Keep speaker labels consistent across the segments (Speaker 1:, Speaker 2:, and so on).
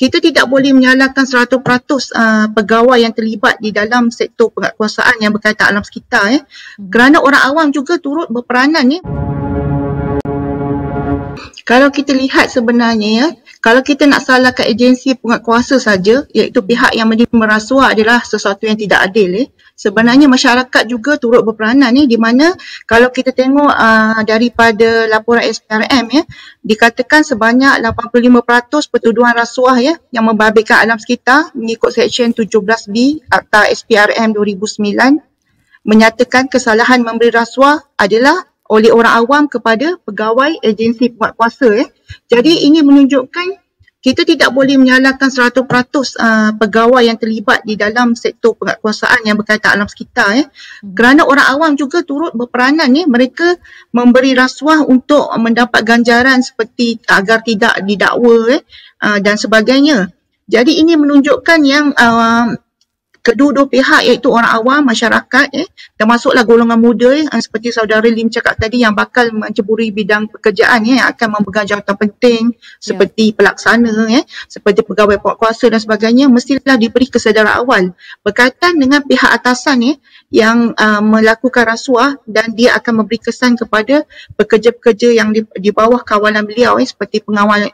Speaker 1: kita tidak boleh menyalahkan 100% pegawai yang terlibat di dalam sektor penguatkuasaan yang berkaitan alam sekitar kerana orang awam juga turut berperanan Kalau kita lihat sebenarnya kalau kita nak salahkan agensi penguatkuasa saja, iaitu pihak yang menerima rasuah adalah sesuatu yang tidak adil Sebenarnya masyarakat juga turut berperanan di mana kalau kita tengok daripada laporan SPRM dikatakan sebanyak 85% pertuduhan rasuah yang membabitkan alam sekitar mengikut Seksyen 17B Akta SPRM 2009 menyatakan kesalahan memberi rasuah adalah oleh orang awam kepada pegawai agensi penguatkuasa Jadi ini menunjukkan kita tidak boleh menyalahkan 100% pegawai yang terlibat di dalam sektor penguatkuasaan yang berkaitan alam sekitar kerana orang awam juga turut berperanan mereka memberi rasuah untuk mendapat ganjaran seperti agar tidak didakwa dan sebagainya. Jadi ini menunjukkan yang kedua-dua pihak iaitu orang awam, masyarakat termasuklah golongan muda seperti saudara Lim cakap tadi yang bakal menceburi bidang pekerjaan yang akan memegang jawatan penting seperti pelaksana seperti pegawai penguatkuasa dan sebagainya mestilah diberi kesedaran awal berkaitan dengan pihak atasan yang melakukan rasuah dan dia akan memberi kesan kepada pekerja-pekerja yang di bawah kawalan beliau seperti pegawai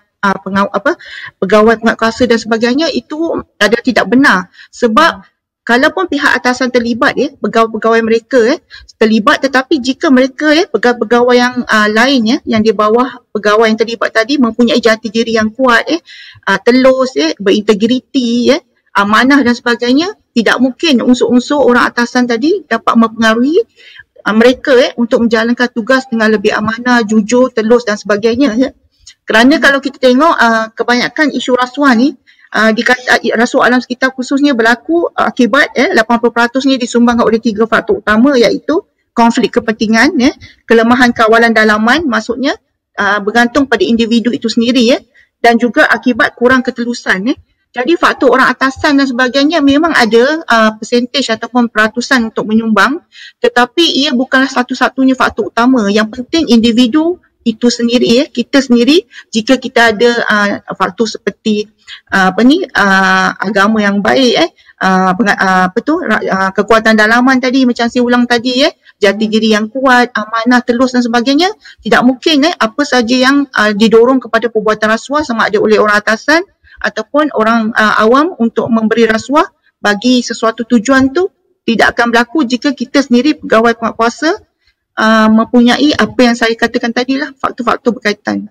Speaker 1: penguatkuasa dan sebagainya itu ada tidak benar sebab kalaupun pihak atasan terlibat pegawai-pegawai mereka terlibat tetapi jika mereka pegawai-pegawai yang lain yang di bawah pegawai yang terlibat tadi mempunyai jati diri yang kuat telus berintegriti amanah dan sebagainya tidak mungkin unsur-unsur orang atasan tadi dapat mempengaruhi mereka untuk menjalankan tugas dengan lebih amanah, jujur, telus dan sebagainya kerana kalau kita tengok kebanyakan isu rasuah ni rasuah alam sekitar khususnya berlaku akibat 80% ni disumbangkan oleh 3 faktor utama iaitu konflik kepentingan, kelemahan kawalan dalaman maksudnya bergantung pada individu itu sendiri dan juga akibat kurang ketelusan. Jadi faktor orang atasan dan sebagainya memang ada persentage ataupun peratusan untuk menyumbang tetapi ia bukanlah satu-satunya faktor utama. Yang penting individu itu sendiri kita sendiri jika kita ada faktor seperti agama yang baik kekuatan dalaman tadi macam saya ulang tadi jati diri yang kuat, amanah, telus dan sebagainya tidak mungkin apa saja yang didorong kepada perbuatan rasuah sama ada oleh orang atasan ataupun orang awam untuk memberi rasuah bagi sesuatu tujuan tu tidak akan berlaku jika kita sendiri pegawai penguatkuasa mempunyai apa yang saya katakan tadi faktor-faktor berkaitan.